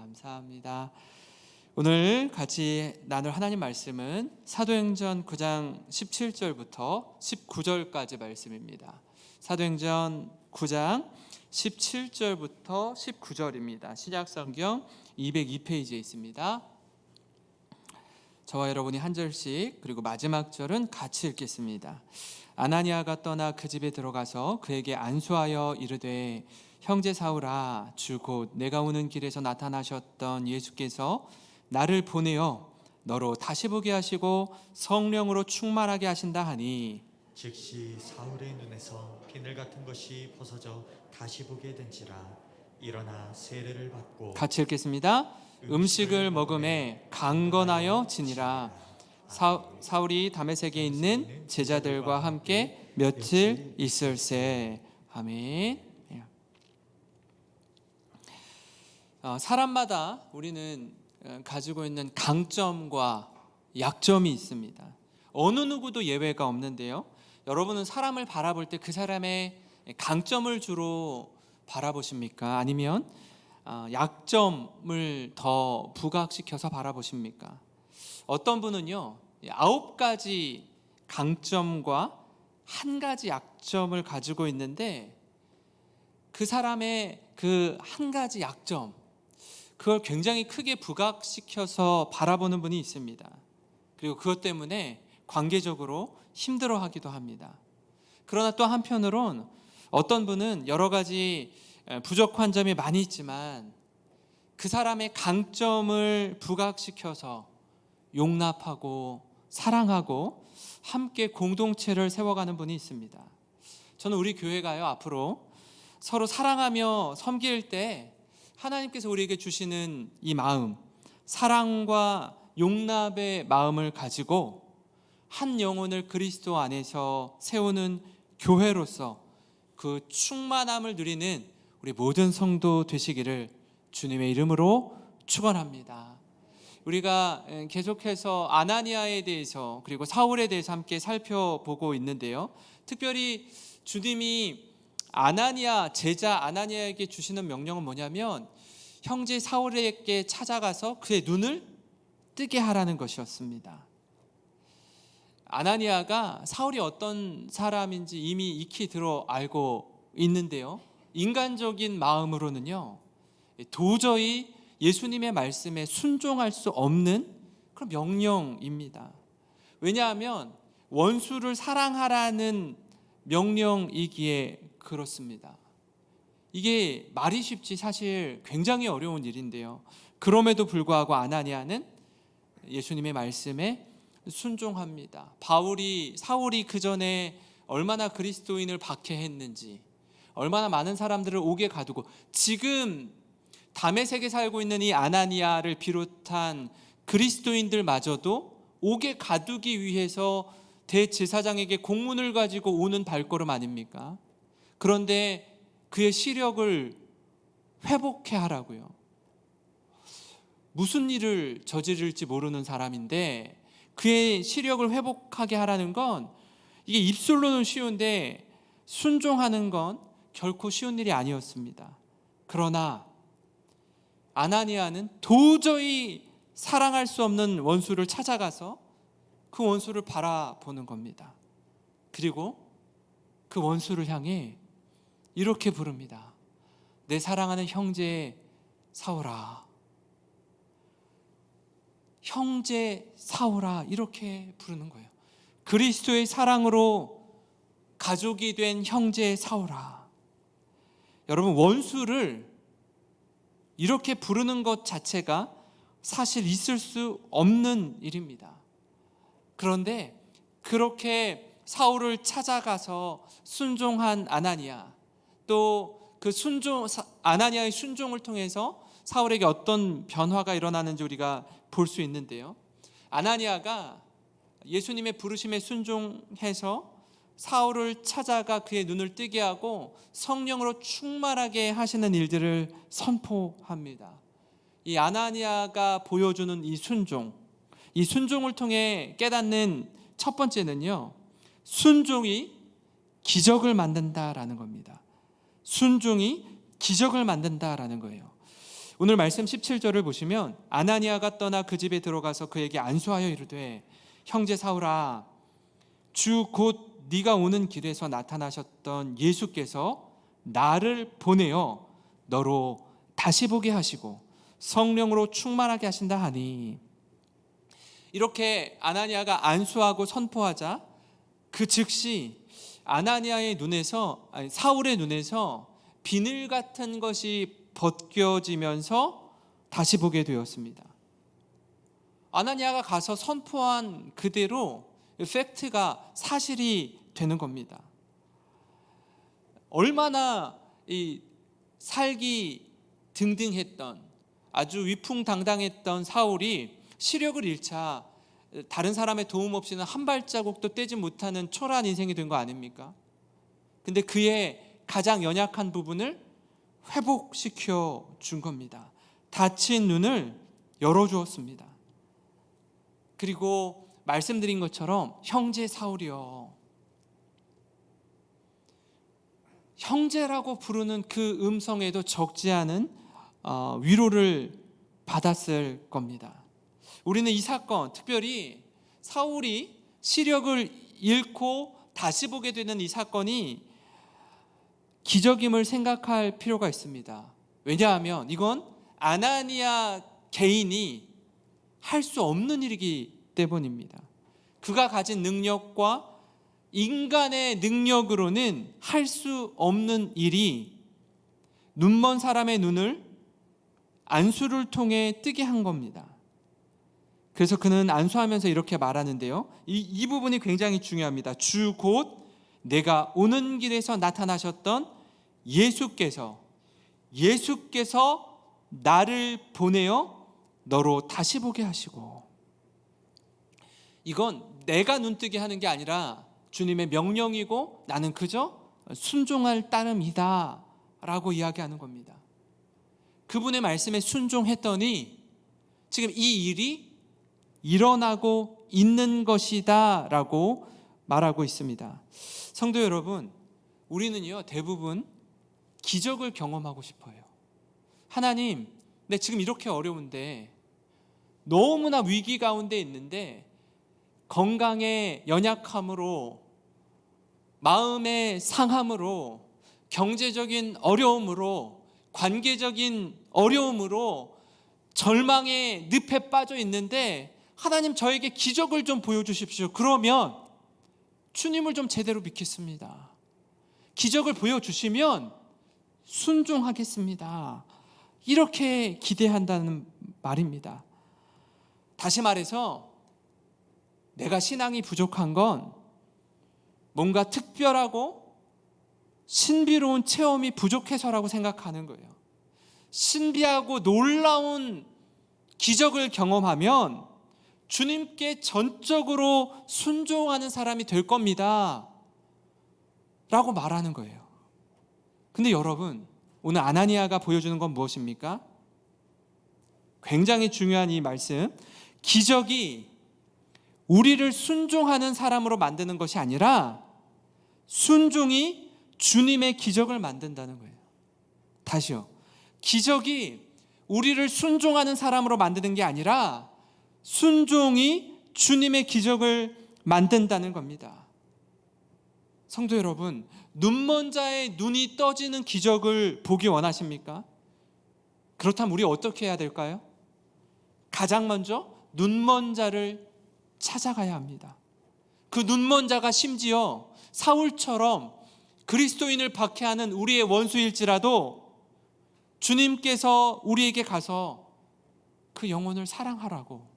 감사합니다. 오늘 같이 나눌 하나님 말씀은 사도행전 9장 17절부터 19절까지 말씀입니다. 사도행전 9장 17절부터 19절입니다. 신약성경 202페이지에 있습니다. 저와 여러분이 한 절씩 그리고 마지막 절은 같이 읽겠습니다. 아나니아가 떠나 그 집에 들어가서 그에게 안수하여 이르되 형제 사울아, 주 곧 내가 오는 길에서 나타나셨던 예수께서 나를 보내어 너로 다시 보게 하시고 성령으로 충만하게 하신다 하니 즉시 사울의 눈에서 비늘 같은 것이 벗어져 다시 보게 된지라. 일어나 세례를 받고 같이 읽겠습니다. 음식을 먹음에 강건하여 지니라. 사울이 다메섹에 있는 제자들과 함께 며칠 있을세. 아멘. 사람마다 우리는 가지고 있는 강점과 약점이 있습니다. 어느 누구도 예외가 없는데요. 여러분은 사람을 바라볼 때 그 사람의 강점을 주로 바라보십니까? 아니면 약점을 더 부각시켜서 바라보십니까? 어떤 분은요, 9가지 강점과 1가지 약점을 가지고 있는데 그 사람의 그 1가지 약점, 그걸 굉장히 크게 부각시켜서 바라보는 분이 있습니다. 그리고 그것 때문에 관계적으로 힘들어하기도 합니다. 그러나 또 한편으론 어떤 분은 여러 가지 부족한 점이 많이 있지만 그 사람의 강점을 부각시켜서 용납하고 사랑하고 함께 공동체를 세워가는 분이 있습니다. 저는 우리 교회가요, 앞으로 서로 사랑하며 섬길 때 하나님께서 우리에게 주시는 이 마음, 사랑과 용납의 마음을 가지고 한 영혼을 그리스도 안에서 세우는 교회로서 그 충만함을 누리는 우리 모든 성도 되시기를 주님의 이름으로 축원합니다. 우리가 계속해서 아나니아에 대해서 그리고 사울에 대해서 함께 살펴보고 있는데요. 특별히 주님이 제자 아나니아에게 주시는 명령은 뭐냐면 형제 사울에게 찾아가서 그의 눈을 뜨게 하라는 것이었습니다. 아나니아가 사울이 어떤 사람인지 이미 익히 들어 알고 있는데요. 인간적인 마음으로는요, 도저히 예수님의 말씀에 순종할 수 없는 그런 명령입니다. 왜냐하면 원수를 사랑하라는 명령이기에 그렇습니다. 이게 말이 쉽지 사실 굉장히 어려운 일인데요. 그럼에도 불구하고 아나니아는 예수님의 말씀에 순종합니다. 사울이 그 전에 얼마나 그리스도인을 박해했는지, 얼마나 많은 사람들을 옥에 가두고, 지금 다메섹에 살고 있는 이 아나니아를 비롯한 그리스도인들마저도 옥에 가두기 위해서 대제사장에게 공문을 가지고 오는 발걸음 아닙니까? 그런데 그의 시력을 회복해 하라고요. 무슨 일을 저지를지 모르는 사람인데 그의 시력을 회복하게 하라는 건, 이게 입술로는 쉬운데 순종하는 건 결코 쉬운 일이 아니었습니다. 그러나 아나니아는 도저히 사랑할 수 없는 원수를 찾아가서 그 원수를 바라보는 겁니다. 그리고 그 원수를 향해 이렇게 부릅니다. 내 사랑하는 형제 사울아, 형제 사울아, 이렇게 부르는 거예요. 그리스도의 사랑으로 가족이 된 형제 사울아. 여러분, 원수를 이렇게 부르는 것 자체가 사실 있을 수 없는 일입니다. 그런데 그렇게 사울을 찾아가서 순종한 아나니아, 또 그 아나니아의 순종을 통해서 사울에게 어떤 변화가 일어나는지 우리가 볼 수 있는데요. 아나니아가 예수님의 부르심에 순종해서 사울을 찾아가 그의 눈을 뜨게 하고 성령으로 충만하게 하시는 일들을 선포합니다. 이 아나니아가 보여주는 이 순종을 통해 깨닫는 첫 번째는요, 순종이 기적을 만든다라는 겁니다. 순종이 기적을 만든다라는 거예요. 오늘 말씀 17절을 보시면 아나니아가 떠나 그 집에 들어가서 그에게 안수하여 이르되 형제 사울아 주 곧 네가 오는 길에서 나타나셨던 예수께서 나를 보내어 너로 다시 보게 하시고 성령으로 충만하게 하신다 하니. 이렇게 아나니아가 안수하고 선포하자 그 즉시 아나니아의 눈에서, 사울의 눈에서 비늘 같은 것이 벗겨지면서 다시 보게 되었습니다. 아나니아가 가서 선포한 그대로 팩트가 사실이 되는 겁니다. 얼마나 이 살기 등등했던, 아주 위풍당당했던 사울이 시력을 잃자 다른 사람의 도움 없이는 한 발자국도 떼지 못하는 초라한 인생이 된 거 아닙니까? 근데 그의 가장 연약한 부분을 회복시켜 준 겁니다. 닫힌 눈을 열어주었습니다. 그리고 말씀드린 것처럼 형제 사울이여, 형제라고 부르는 그 음성에도 적지 않은 위로를 받았을 겁니다. 우리는 이 사건, 특별히 사울이 시력을 잃고 다시 보게 되는 이 사건이 기적임을 생각할 필요가 있습니다. 왜냐하면 이건 아나니아 개인이 할 수 없는 일이기 때문입니다. 그가 가진 능력과 인간의 능력으로는 할 수 없는 일이 눈먼 사람의 눈을 안수를 통해 뜨게 한 겁니다. 그래서 그는 안수하면서 이렇게 말하는데요. 이 부분이 굉장히 중요합니다. 주 곧 내가 오는 길에서 나타나셨던 예수께서 나를 보내어 너로 다시 보게 하시고. 이건 내가 눈뜨게 하는 게 아니라 주님의 명령이고 나는 그저 순종할 따름이다 라고 이야기하는 겁니다. 그분의 말씀에 순종했더니 지금 이 일이 일어나고 있는 것이다 라고 말하고 있습니다. 성도 여러분, 우리는요 대부분 기적을 경험하고 싶어요. 하나님, 내 지금 이렇게 어려운데, 너무나 위기 가운데 있는데 건강의 연약함으로, 마음의 상함으로, 경제적인 어려움으로, 관계적인 어려움으로 절망의 늪에 빠져 있는데 하나님 저에게 기적을 좀 보여주십시오. 그러면 주님을 좀 제대로 믿겠습니다. 기적을 보여주시면 순종하겠습니다. 이렇게 기대한다는 말입니다. 다시 말해서 내가 신앙이 부족한 건 뭔가 특별하고 신비로운 체험이 부족해서라고 생각하는 거예요. 신비하고 놀라운 기적을 경험하면 주님께 전적으로 순종하는 사람이 될 겁니다 라고 말하는 거예요. 근데 여러분, 오늘 아나니아가 보여주는 건 무엇입니까? 굉장히 중요한 이 말씀, 기적이 우리를 순종하는 사람으로 만드는 것이 아니라 순종이 주님의 기적을 만든다는 거예요. 다시요. 기적이 우리를 순종하는 사람으로 만드는 게 아니라 순종이 주님의 기적을 만든다는 겁니다. 성도 여러분, 눈먼 자의 눈이 떠지는 기적을 보기 원하십니까? 그렇다면 우리 어떻게 해야 될까요? 가장 먼저 눈먼 자를 찾아가야 합니다. 그 눈먼 자가 심지어 사울처럼 그리스도인을 박해하는 우리의 원수일지라도 주님께서 우리에게 가서 그 영혼을 사랑하라고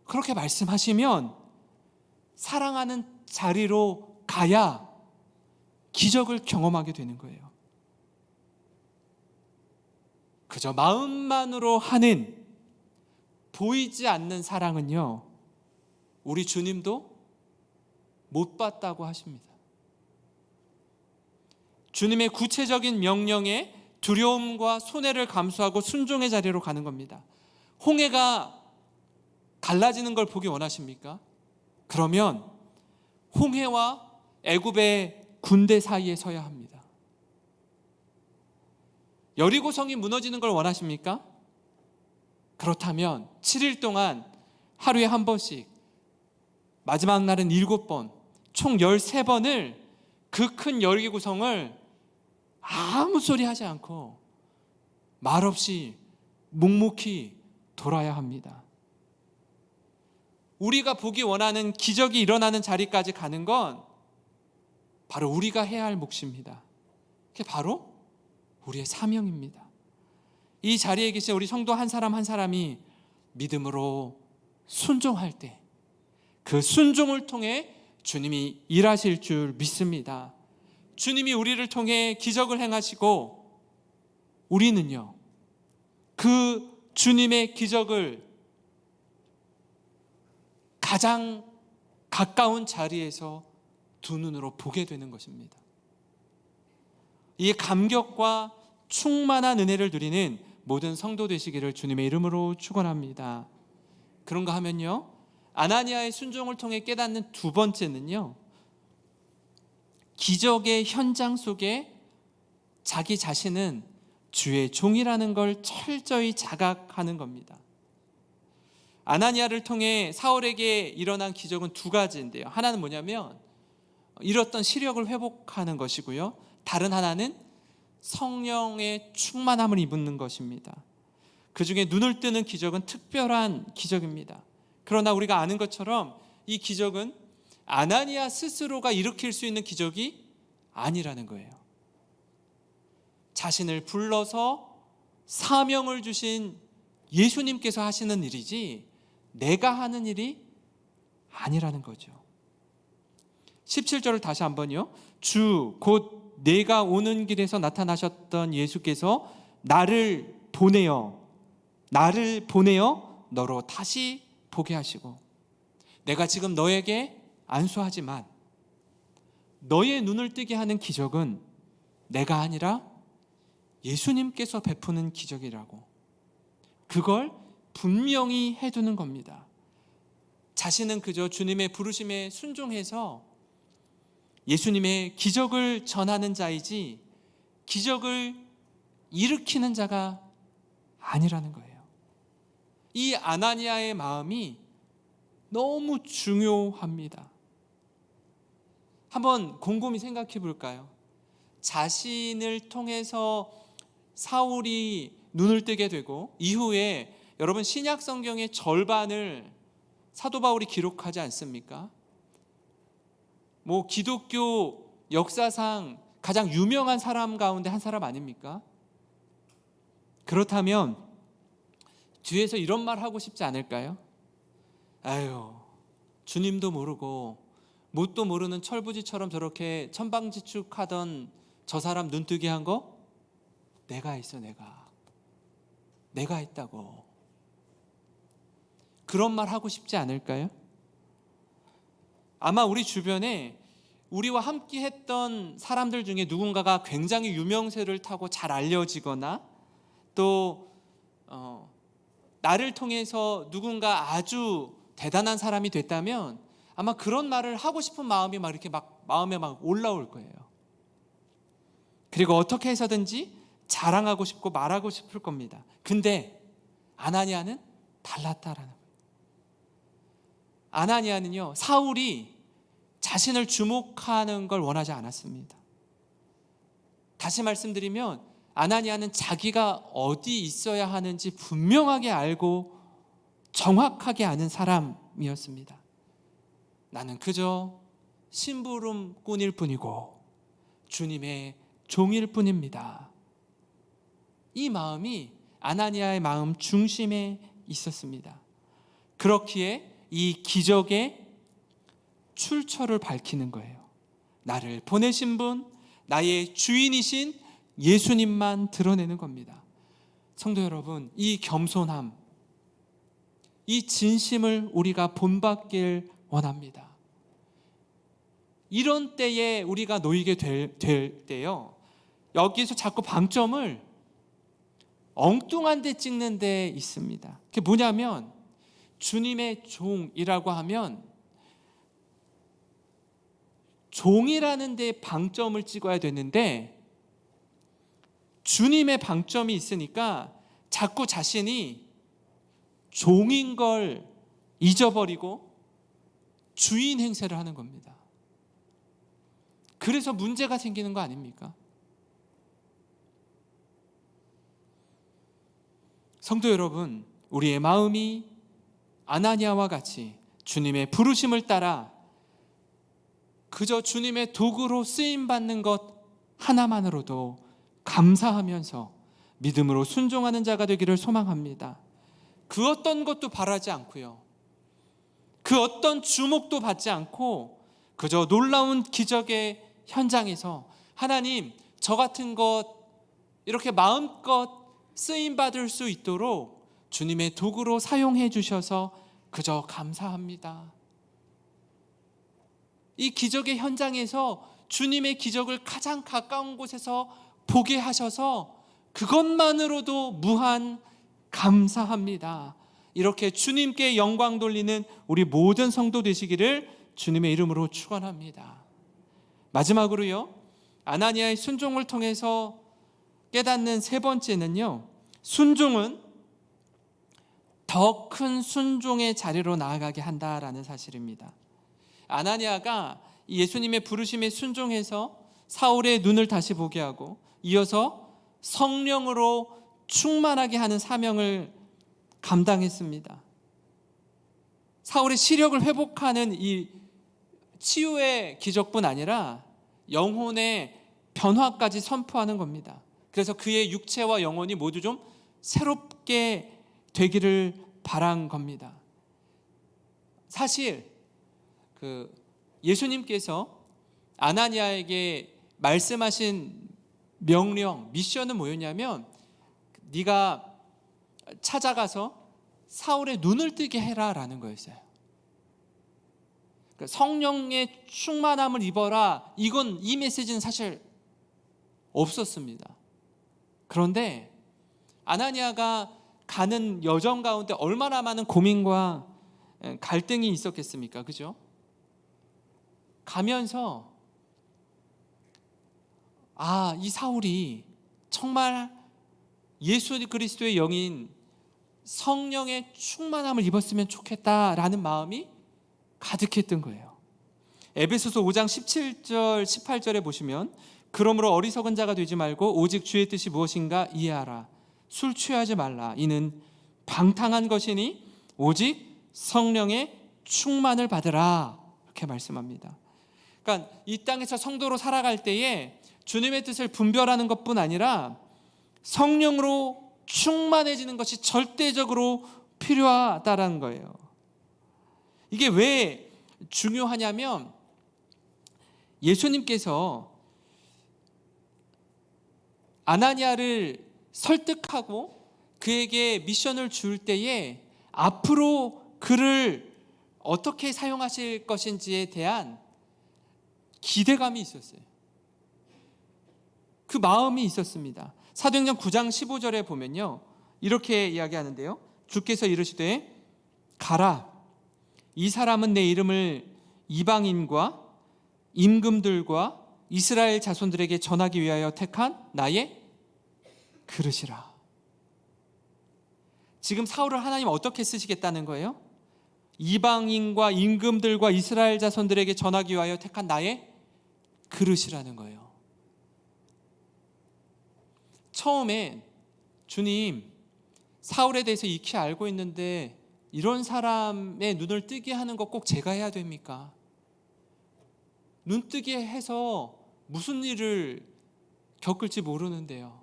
그렇게 말씀하시면 사랑하는 자리로 가야 기적을 경험하게 되는 거예요. 그저 마음만으로 하는 보이지 않는 사랑은요, 우리 주님도 못 봤다고 하십니다. 주님의 구체적인 명령에 두려움과 손해를 감수하고 순종의 자리로 가는 겁니다. 홍해가 갈라지는 걸 보기 원하십니까? 그러면 홍해와 애굽의 군대 사이에 서야 합니다. 여리고성이 무너지는 걸 원하십니까? 그렇다면 7일 동안 하루에 한 번씩, 마지막 날은 7번, 총 13번을 그 큰 여리고성을 아무 소리 하지 않고 말없이 묵묵히 돌아야 합니다. 우리가 보기 원하는 기적이 일어나는 자리까지 가는 건 바로 우리가 해야 할 몫입니다. 그게 바로 우리의 사명입니다. 이 자리에 계신 우리 성도 한 사람 한 사람이 믿음으로 순종할 때 그 순종을 통해 주님이 일하실 줄 믿습니다. 주님이 우리를 통해 기적을 행하시고 우리는요, 그 주님의 기적을 가장 가까운 자리에서 두 눈으로 보게 되는 것입니다. 이 감격과 충만한 은혜를 누리는 모든 성도 되시기를 주님의 이름으로 축원합니다. 그런가 하면요, 아나니아의 순종을 통해 깨닫는 두 번째는요, 기적의 현장 속에 자기 자신은 주의 종이라는 걸 철저히 자각하는 겁니다. 아나니아를 통해 사울에게 일어난 기적은 두 가지인데요. 하나는 뭐냐면 잃었던 시력을 회복하는 것이고요, 다른 하나는 성령의 충만함을 입는 것입니다. 그 중에 눈을 뜨는 기적은 특별한 기적입니다. 그러나 우리가 아는 것처럼 이 기적은 아나니아 스스로가 일으킬 수 있는 기적이 아니라는 거예요. 자신을 불러서 사명을 주신 예수님께서 하시는 일이지 내가 하는 일이 아니라는 거죠. 17절을 다시 한번요. 주 곧 내가 오는 길에서 나타나셨던 예수께서 나를 보내어 너로 다시 보게 하시고, 내가 지금 너에게 안수하지만 너의 눈을 뜨게 하는 기적은 내가 아니라 예수님께서 베푸는 기적이라고, 그걸 분명히 해두는 겁니다. 자신은 그저 주님의 부르심에 순종해서 예수님의 기적을 전하는 자이지 기적을 일으키는 자가 아니라는 거예요. 이 아나니아의 마음이 너무 중요합니다. 한번 곰곰이 생각해 볼까요? 자신을 통해서 사울이 눈을 뜨게 되고 이후에 여러분 신약 성경의 절반을 사도 바울이 기록하지 않습니까? 기독교 역사상 가장 유명한 사람 가운데 한 사람 아닙니까? 그렇다면 뒤에서 이런 말 하고 싶지 않을까요? 아유, 주님도 모르고 뭣도 모르는 철부지처럼 저렇게 천방지축하던 저 사람 눈뜨게 한 거 내가 했어. 내가 했다고. 그런 말 하고 싶지 않을까요? 아마 우리 주변에 우리와 함께 했던 사람들 중에 누군가가 굉장히 유명세를 타고 잘 알려지거나 또 나를 통해서 누군가 아주 대단한 사람이 됐다면 아마 그런 말을 하고 싶은 마음이 마음에 올라올 거예요. 그리고 어떻게 해서든지 자랑하고 싶고 말하고 싶을 겁니다. 근데 아나니아는 달랐다라는 거예요. 아나니아는요, 사울이 자신을 주목하는 걸 원하지 않았습니다. 다시 말씀드리면 아나니아는 자기가 어디 있어야 하는지 분명하게 알고 정확하게 아는 사람이었습니다. 나는 그저 심부름꾼일 뿐이고 주님의 종일 뿐입니다. 이 마음이 아나니아의 마음 중심에 있었습니다. 그렇기에 이 기적의 출처를 밝히는 거예요. 나를 보내신 분, 나의 주인이신 예수님만 드러내는 겁니다. 성도 여러분, 이 겸손함, 이 진심을 우리가 본받길 원합니다. 이런 때에 우리가 놓이게 될 때요, 여기서 자꾸 방점을 엉뚱한 데 찍는 데 있습니다. 그게 뭐냐면 주님의 종이라고 하면 종이라는 데 방점을 찍어야 되는데 주님의 방점이 있으니까 자꾸 자신이 종인 걸 잊어버리고 주인 행세를 하는 겁니다. 그래서 문제가 생기는 거 아닙니까? 성도 여러분, 우리의 마음이 아나니아와 같이 주님의 부르심을 따라 그저 주님의 도구로 쓰임받는 것 하나만으로도 감사하면서 믿음으로 순종하는 자가 되기를 소망합니다. 그 어떤 것도 바라지 않고요, 그 어떤 주목도 받지 않고 그저 놀라운 기적의 현장에서 하나님, 저 같은 것 이렇게 마음껏 쓰임받을 수 있도록 주님의 도구로 사용해 주셔서 그저 감사합니다. 이 기적의 현장에서 주님의 기적을 가장 가까운 곳에서 보게 하셔서 그것만으로도 무한 감사합니다. 이렇게 주님께 영광 돌리는 우리 모든 성도 되시기를 주님의 이름으로 축원합니다. 마지막으로요, 아나니아의 순종을 통해서 깨닫는 세 번째는요, 순종은 더 큰 순종의 자리로 나아가게 한다라는 사실입니다. 아나니아가 예수님의 부르심에 순종해서 사울의 눈을 다시 보게 하고 이어서 성령으로 충만하게 하는 사명을 감당했습니다. 사울의 시력을 회복하는 이 치유의 기적뿐 아니라 영혼의 변화까지 선포하는 겁니다. 그래서 그의 육체와 영혼이 모두 좀 새롭게 되기를 바란 겁니다. 사실 예수님께서 아나니아에게 말씀하신 명령, 미션은 뭐였냐면 네가 찾아가서 사울의 눈을 뜨게 해라라는 거였어요. 그러니까 성령의 충만함을 입어라, 이 메시지는 사실 없었습니다. 그런데 아나니아가 가는 여정 가운데 얼마나 많은 고민과 갈등이 있었겠습니까? 그죠? 가면서 이 사울이 정말 예수 그리스도의 영인 성령의 충만함을 입었으면 좋겠다라는 마음이 가득했던 거예요. 에베소서 5장 17절 18절에 보시면 그러므로 어리석은 자가 되지 말고 오직 주의 뜻이 무엇인가 이해하라. 술 취하지 말라. 이는 방탕한 것이니 오직 성령의 충만을 받으라. 이렇게 말씀합니다. 그러니까 이 땅에서 성도로 살아갈 때에 주님의 뜻을 분별하는 것뿐 아니라 성령으로 충만해지는 것이 절대적으로 필요하다는 거예요. 이게 왜 중요하냐면 예수님께서 아나니아를 설득하고 그에게 미션을 줄 때에 앞으로 그를 어떻게 사용하실 것인지에 대한 기대감이 있었어요. 그 마음이 있었습니다. 사도행전 9장 15절에 보면요, 이렇게 이야기하는데요, 주께서 이르시되 가라, 이 사람은 내 이름을 이방인과 임금들과 이스라엘 자손들에게 전하기 위하여 택한 나의 그릇이라. 지금 사울을 하나님 어떻게 쓰시겠다는 거예요? 이방인과 임금들과 이스라엘 자손들에게 전하기 위하여 택한 나의 그릇이라는 거예요. 처음에 주님, 사울에 대해서 익히 알고 있는데 이런 사람의 눈을 뜨게 하는 거 꼭 제가 해야 됩니까? 눈 뜨게 해서 무슨 일을 겪을지 모르는데요.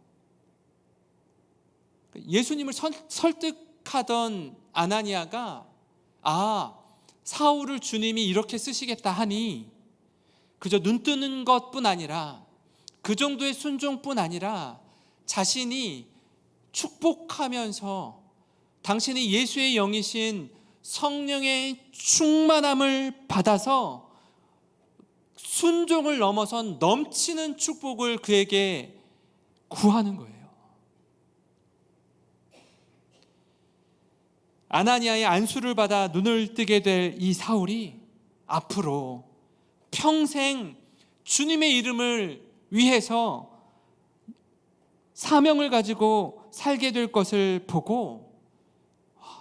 예수님을 설득하던 아나니아가 사울을 주님이 이렇게 쓰시겠다 하니 그저 눈 뜨는 것뿐 아니라 그 정도의 순종뿐 아니라 자신이 축복하면서 당신이 예수의 영이신 성령의 충만함을 받아서 순종을 넘어선 넘치는 축복을 그에게 구하는 거예요. 아나니아의 안수를 받아 눈을 뜨게 될 이 사울이 앞으로 평생 주님의 이름을 위해서 사명을 가지고 살게 될 것을 보고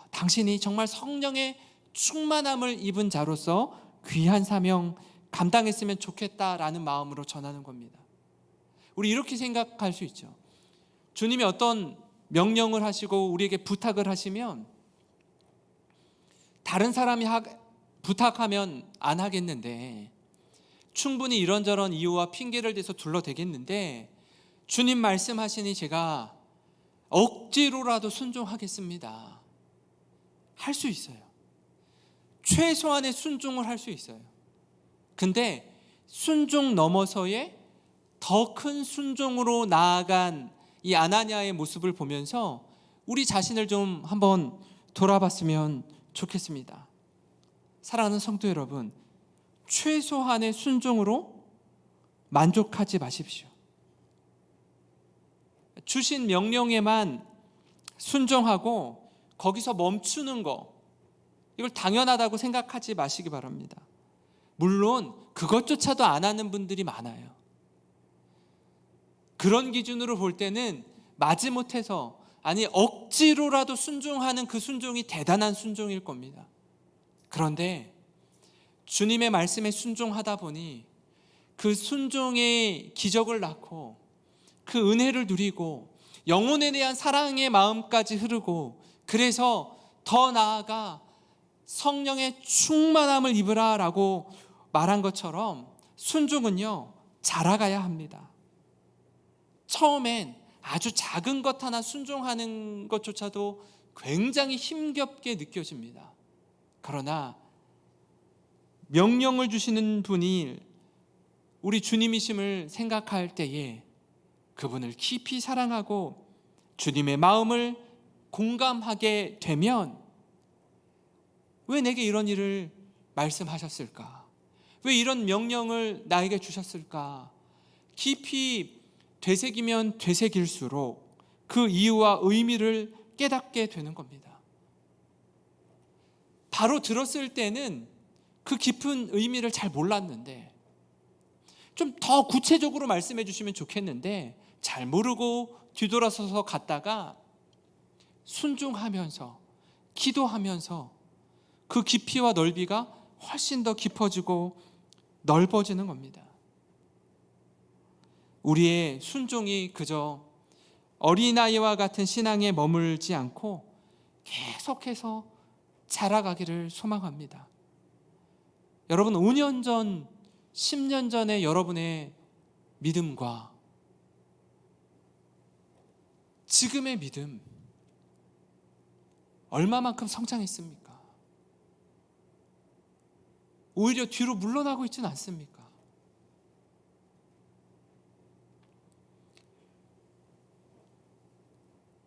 당신이 정말 성령의 충만함을 입은 자로서 귀한 사명 감당했으면 좋겠다라는 마음으로 전하는 겁니다. 우리 이렇게 생각할 수 있죠. 주님이 어떤 명령을 하시고 우리에게 부탁을 하시면 다른 사람이 부탁하면 안 하겠는데, 충분히 이런저런 이유와 핑계를 대서 둘러대겠는데, 주님 말씀하시니 제가 억지로라도 순종하겠습니다. 할 수 있어요. 최소한의 순종을 할 수 있어요. 근데 순종 넘어서의 더 큰 순종으로 나아간 이 아나니아의 모습을 보면서 우리 자신을 좀 한번 돌아봤으면 좋겠습니다. 사랑하는 성도 여러분, 최소한의 순종으로 만족하지 마십시오. 주신 명령에만 순종하고 거기서 멈추는 거, 이걸 당연하다고 생각하지 마시기 바랍니다. 물론 그것조차도 안 하는 분들이 많아요. 그런 기준으로 볼 때는 마지못해서, 아니 억지로라도 순종하는 그 순종이 대단한 순종일 겁니다. 그런데 주님의 말씀에 순종하다 보니 그 순종의 기적을 낳고 그 은혜를 누리고 영혼에 대한 사랑의 마음까지 흐르고, 그래서 더 나아가 성령의 충만함을 입으라라고 말한 것처럼 순종은요, 자라가야 합니다. 처음엔 아주 작은 것 하나 순종하는 것조차도 굉장히 힘겹게 느껴집니다. 그러나 명령을 주시는 분이 우리 주님이심을 생각할 때에 그분을 깊이 사랑하고 주님의 마음을 공감하게 되면, 왜 내게 이런 일을 말씀하셨을까? 왜 이런 명령을 나에게 주셨을까? 깊이 되새기면 되새길수록 그 이유와 의미를 깨닫게 되는 겁니다. 바로 들었을 때는 그 깊은 의미를 잘 몰랐는데, 좀 더 구체적으로 말씀해 주시면 좋겠는데 잘 모르고 뒤돌아서서 갔다가 순종하면서 기도하면서 그 깊이와 넓이가 훨씬 더 깊어지고 넓어지는 겁니다. 우리의 순종이 그저 어린아이와 같은 신앙에 머물지 않고 계속해서 자라가기를 소망합니다. 여러분, 5년 전, 10년 전의 여러분의 믿음과 지금의 믿음, 얼마만큼 성장했습니까? 오히려 뒤로 물러나고 있지는 않습니까?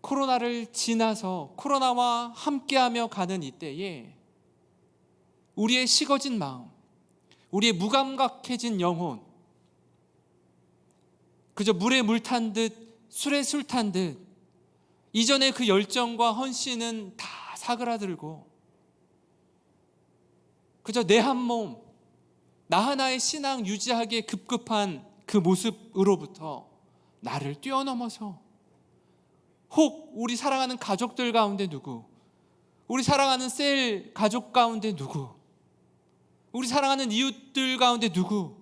코로나를 지나서 코로나와 함께하며 가는 이때에 우리의 식어진 마음, 우리의 무감각해진 영혼, 그저 물에 물 탄 듯 술에 술 탄 듯 이전의 그 열정과 헌신은 다 사그라들고 그저 내 한 몸, 나 하나의 신앙 유지하기에 급급한 그 모습으로부터 나를 뛰어넘어서 혹 우리 사랑하는 가족들 가운데 누구, 우리 사랑하는 셀 가족 가운데 누구, 우리 사랑하는 이웃들 가운데 누구,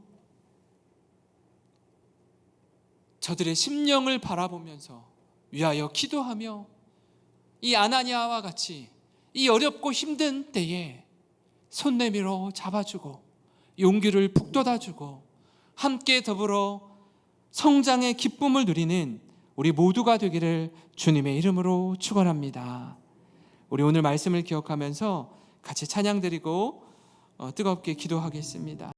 저들의 심령을 바라보면서 위하여 기도하며 이 아나니아와 같이 이 어렵고 힘든 때에 손 내밀어 잡아주고 용기를 북돋아주고 함께 더불어 성장의 기쁨을 누리는 우리 모두가 되기를 주님의 이름으로 축원합니다. 우리 오늘 말씀을 기억하면서 같이 찬양 드리고 뜨겁게 기도하겠습니다.